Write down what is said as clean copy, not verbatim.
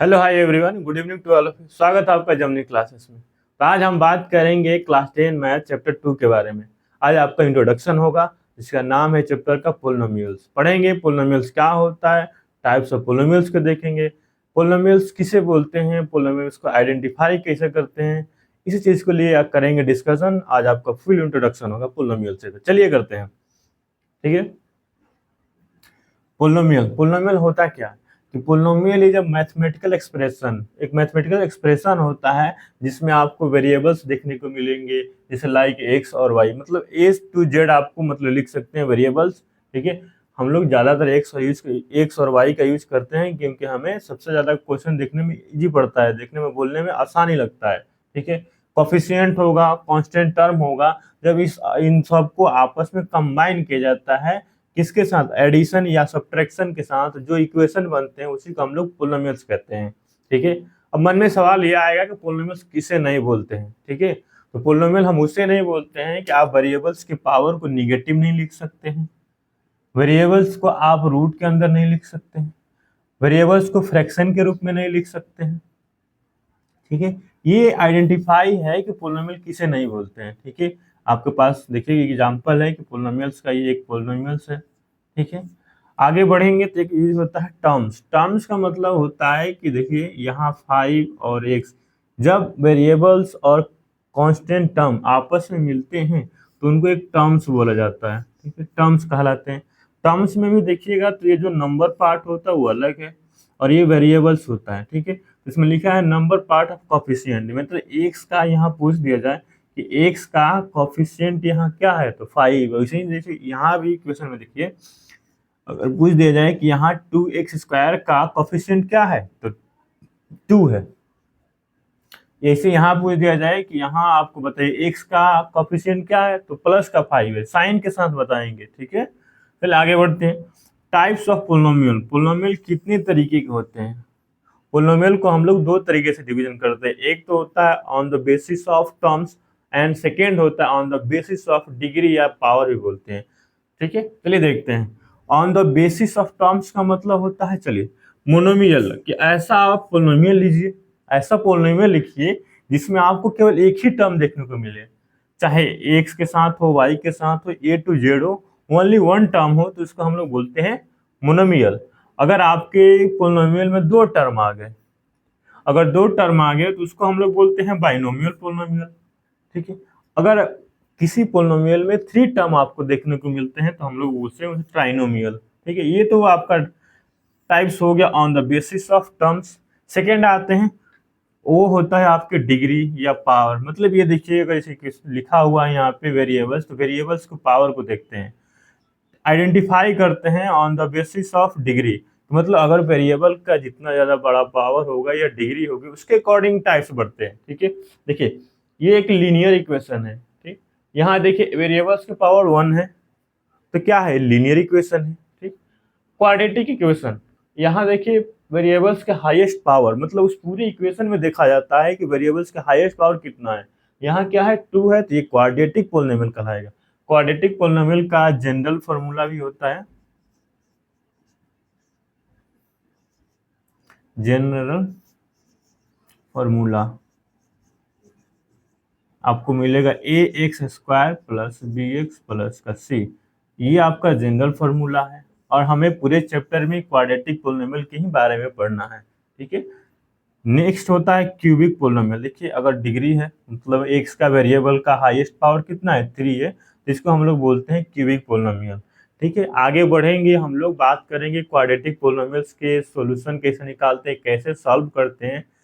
Hello hi everyone, good evening to all of you. स्वागत है आपका जमनी क्लासेस में। तो आज हम बात करेंगे क्लास 10 मैथ चैप्टर 2 के बारे में। आज आपका इंट्रोडक्शन होगा जिसका नाम है चैप्टर का पोलिनोमियल्स। पढ़ेंगे पोलिनोमियल्स क्या होता है, टाइप्स ऑफ पोलिनोमियल्स को देखेंगे, पोलिनोमियल्स किसे बोलते हैं, पोलिनोमियल्स को आइडेंटिफाई कैसे करते हैं, इसी चीज़ को लिए आप करेंगे डिस्कशन। आज आपका फुल इंट्रोडक्शन होगा पोलिनोमियल से। तो चलिए करते हैं, ठीक है। पोलिनोमियल पोलिनोमियल होता क्या है कि polynomial is a mathematical expression, एक मैथमेटिकल एक्सप्रेशन होता है जिसमें आपको वेरिएबल्स देखने को मिलेंगे, जैसे लाइक एक्स और वाई, मतलब ए टू जेड आपको मतलब लिख सकते हैं वेरिएबल्स, ठीक है। हम लोग ज़्यादातर एक्स और वाई का यूज करते हैं क्योंकि हमें सबसे ज़्यादा क्वेश्चन देखने में इजी पड़ता है, देखने में बोलने में आसानी लगता है, ठीक है। कोफिशिएंट होगा, कांस्टेंट टर्म होगा, जब इन सबको आपस में कंबाइन किया जाता है किसके साथ, एडिशन या सब्ट्रैक्शन के साथ, जो इक्वेशन बनते हैं उसी को हम लोग पोलिनोमियल्स कहते हैं, ठीक है। अब मन में सवाल ये आएगा कि पोलिनोमियल्स किसे नहीं बोलते हैं, ठीक है। तो पोलिनोमियल हम उसे नहीं बोलते हैं कि आप वेरिएबल्स की पावर को निगेटिव नहीं लिख सकते हैं, वेरिएबल्स को आप रूट के अंदर नहीं लिख सकते हैं, वेरिएबल्स को फ्रैक्शन के रूप में नहीं लिख सकते हैं, ठीक है। ये आइडेंटिफाई है कि पोलिनोमियल किसे नहीं बोलते हैं, ठीक है। आपके पास देखिए एग्जांपल है कि पोलिनोमियल्स का ये एक पोलिनोमियल्स है, ठीक है। आगे बढ़ेंगे तो एक यूज होता है टर्म्स। टर्म्स का मतलब होता है कि देखिए यहाँ 5 और x, जब वेरिएबल्स और कांस्टेंट टर्म आपस में मिलते हैं तो उनको एक टर्म्स बोला जाता है, ठीक है, टर्म्स कहलाते हैं। टर्म्स में भी देखिएगा तो ये जो नंबर पार्ट होता है वो अलग है और ये वेरिएबल्स होता है, ठीक है। इसमें लिखा है नंबर पार्ट ऑफ कोफिशिएंट, मतलब एक्स का यहाँ पूछ दिया जाए कि एक्स का कोफिशिएंट यहाँ क्या है तो 5। वैसे ही देखिए यहाँ भी क्वेश्चन में देखिए अगर पूछ दिया जाए कि यहाँ 2x² का कोफिशिएंट क्या है तो 2 है। ऐसे यहाँ पूछ दिया जाए कि यहाँ आपको बताइए x का कोफिशिएंट क्या है तो प्लस का 5 है, साइन के साथ बताएंगे, ठीक है। चलिए आगे बढ़ते हैं। Types of polynomial. पोलिनोमियल कितने तरीके के होते हैं? पोलिनोमियल को हम लोग दो तरीके से डिवीजन करते हैं। एक तो होता है on the basis of terms and second होता है on the basis of degree या पावर भी बोलते हैं, ठीक है। चलिए देखते हैं। On the basis of terms का मतलब होता है, चलिए मोनोमियल, कि ऐसा आप पोलिनोमियल लीजिए, ऐसा पोलिनोमियल लिखिए जिसमें आपको केवल एक ही टर्म देखने को मिले, चाहे एक्स के साथ हो, वाई के साथ हो, ए टू जेड हो, ओनली वन टर्म हो तो इसको हम लोग बोलते हैं मोनोमियल। अगर आपके पोलिनोमियल में दो टर्म आ गए, अगर दो टर्म आ गए तो उसको हम लोग बोलते हैं बाइनोमियल पोलिनोमियल, ठीक है। अगर किसी पोलिनोमियल में थ्री टर्म आपको देखने को मिलते हैं तो हम लोग उसे ट्राइनोमियल, ठीक है। ये तो आपका टाइप्स हो गया on the basis of terms. Second आते हैं, वो होता है आपके डिग्री या पावर, मतलब ये देखिएगा जैसे कि लिखा हुआ है यहाँ पे वेरिएबल्स, तो वेरिएबल्स को पावर को देखते हैं, आइडेंटिफाई करते हैं on the basis of degree. तो मतलब अगर वेरिएबल का जितना ज़्यादा बड़ा पावर होगा या डिग्री होगी उसके अकॉर्डिंग टाइप्स बढ़ते हैं, ठीक है। देखिए ये एक लीनियर इक्वेशन है, ठीक। यहाँ देखिए वेरिएबल्स की पावर 1 है तो क्या है, लीनियर इक्वेशन है, ठीक। क्वाड्रेटिक इक्वेशन, यहाँ देखिए वेरिएबल्स के हाईएस्ट पावर, मतलब उस पूरी इक्वेशन में देखा जाता है कि वेरिएबल्स का हाईएस्ट पावर कितना है। यहाँ क्या है, 2 है तो ये क्वाड्रेटिक पोलिनोमियल कहलाएगा। क्वाड्रेटिक पोलिनोमियल का जनरल फॉर्मूला भी होता है, जनरल फॉर्मूला आपको मिलेगा ax² प्लस bx प्लस का c, ये आपका जनरल फॉर्मूला है। और हमें पूरे चैप्टर में क्वाड्रेटिक पोलिनोमियल के ही बारे में पढ़ना है, ठीक है। नेक्स्ट होता है क्यूबिक पोलिनोमियल। देखिए अगर डिग्री है मतलब एक्स का वेरिएबल का हाईएस्ट पावर कितना है, 3 है, तो इसको हम लोग बोलते हैं क्यूबिक पोलिनोमियल, ठीक है। आगे बढ़ेंगे हम लोग बात करेंगे क्वाड्रेटिक पोलिनोमियल्स के सॉल्यूशन कैसे निकालते हैं, कैसे सॉल्व करते हैं,